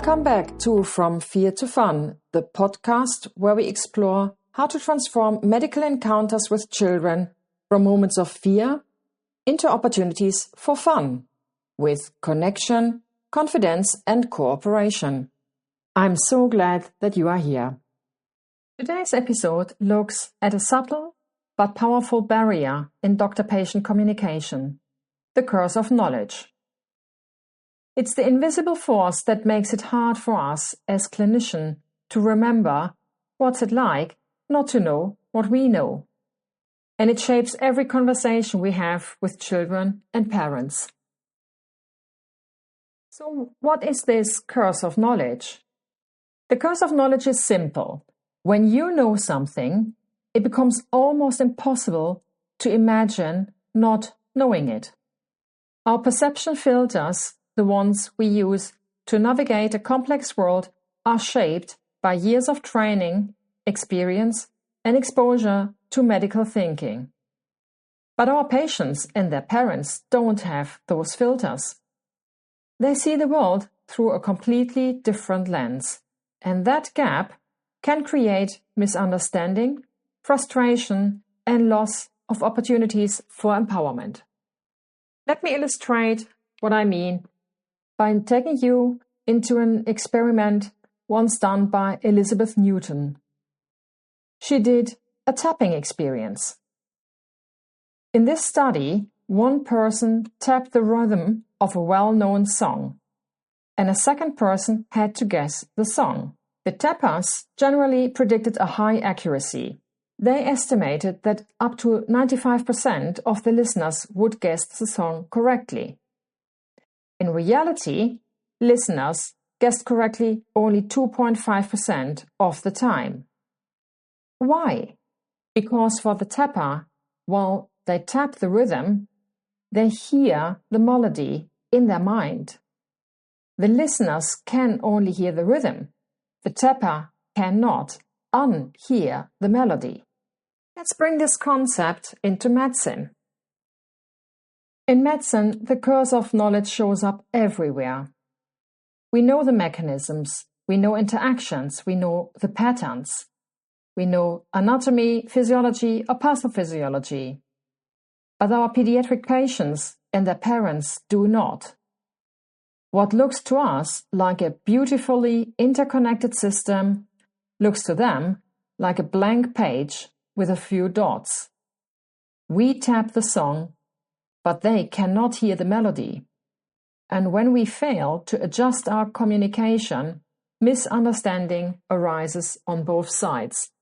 Welcome back to From Fear to Fun, the podcast where we explore how to transform medical encounters with children from moments of fear into opportunities for fun, with connection, confidence, and cooperation. I'm so glad that you are here. Today's episode looks at a subtle but powerful barrier in doctor-patient communication, the curse of knowledge. It's the invisible force that makes it hard for us as clinicians to remember what's it like not to know what we know. And it shapes every conversation we have with children and parents. So what is this curse of knowledge? The curse of knowledge is simple. When you know something, it becomes almost impossible to imagine not knowing it. Our perception filters, the ones we use to navigate a complex world, are shaped by years of training, experience, and exposure to medical thinking. But our patients and their parents don't have those filters. They see the world through a completely different lens, and that gap can create misunderstanding, frustration, and loss of opportunities for empowerment. Let me illustrate what I mean by taking you into an experiment once done by Elizabeth Newton. She did a tapping experience. In this study, one person tapped the rhythm of a well-known song, and a second person had to guess the song. The tappers generally predicted a high accuracy. They estimated that up to 95% of the listeners would guess the song correctly. In reality, listeners guessed correctly only 2.5% of the time. Why? Because for the tapper, while they tap the rhythm, they hear the melody in their mind. The listeners can only hear the rhythm. The tapper cannot unhear the melody. Let's bring this concept into medicine. In medicine, the curse of knowledge shows up everywhere. We know the mechanisms, we know interactions, we know the patterns. We know anatomy, physiology, or pathophysiology. But our pediatric patients and their parents do not. What looks to us like a beautifully interconnected system looks to them like a blank page with a few dots. We tap the song, but they cannot hear the melody. And when we fail to adjust our communication, misunderstanding arises on both sides.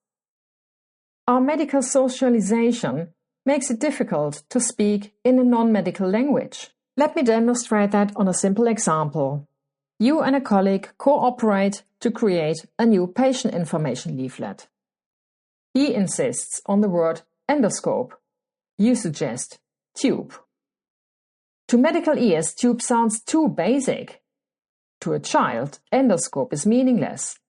Our medical socialization makes it difficult to speak in a non-medical language. Let me demonstrate that on a simple example. You and a colleague cooperate to create a new patient information leaflet. He insists on the word endoscope. You suggest tube. To medical ears, tube sounds too basic. To a child, endoscope is meaningless.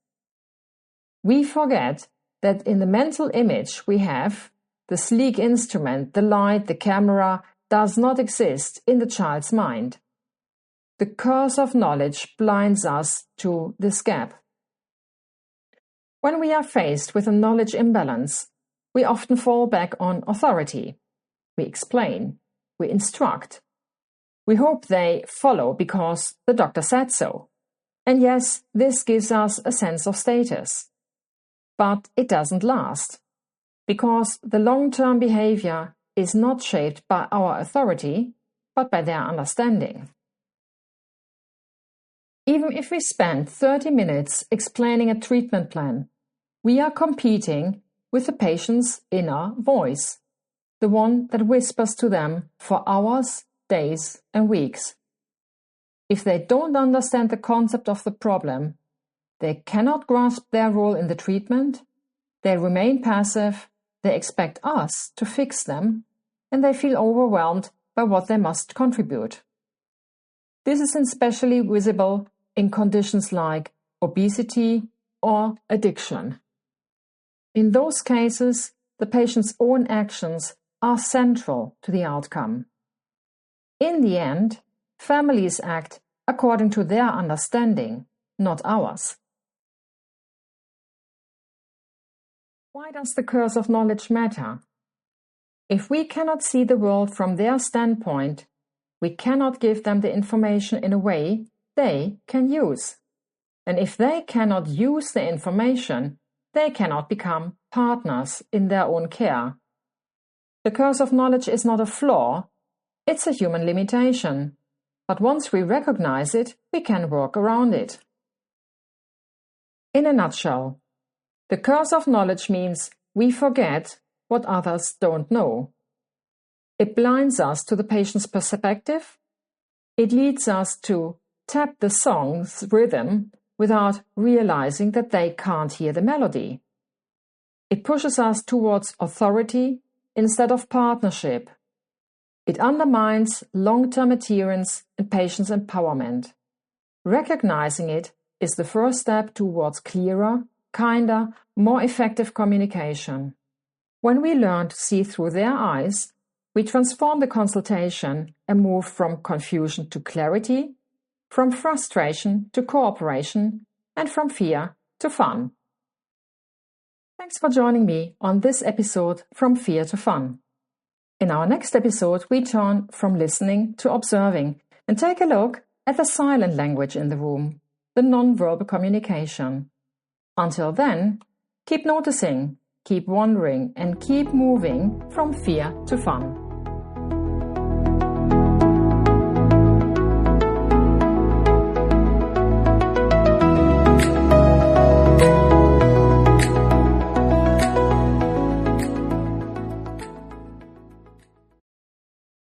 We forget that in the mental image we have, the sleek instrument, the light, the camera, does not exist in the child's mind. The curse of knowledge blinds us to this gap. When we are faced with a knowledge imbalance, we often fall back on authority. We explain, we instruct. We hope they follow because the doctor said so. And yes, this gives us a sense of status. But it doesn't last, because the long-term behavior is not shaped by our authority, but by their understanding. Even if we spend 30 minutes explaining a treatment plan, we are competing with the patient's inner voice, the one that whispers to them for hours, days, and weeks. If they don't understand the concept of the problem, they cannot grasp their role in the treatment, they remain passive, they expect us to fix them, and they feel overwhelmed by what they must contribute. This is especially visible in conditions like obesity or addiction. In those cases, the patient's own actions are central to the outcome. In the end, families act according to their understanding, not ours. Why does the curse of knowledge matter? If we cannot see the world from their standpoint, we cannot give them the information in a way they can use. And if they cannot use the information, they cannot become partners in their own care. The curse of knowledge is not a flaw, it's a human limitation. But once we recognize it, we can work around it. In a nutshell, the curse of knowledge means we forget what others don't know. It blinds us to the patient's perspective. It leads us to tap the song's rhythm without realizing that they can't hear the melody. It pushes us towards authority instead of partnership. It undermines long-term adherence and patient's empowerment. Recognizing it is the first step towards clearer, kinder, more effective communication. When we learn to see through their eyes, we transform the consultation and move from confusion to clarity, from frustration to cooperation, and from fear to fun. Thanks for joining me on this episode From Fear to Fun. In our next episode, we turn from listening to observing and take a look at the silent language in the room, the non-verbal communication. Until then, keep noticing, keep wondering, and keep moving from fear to fun.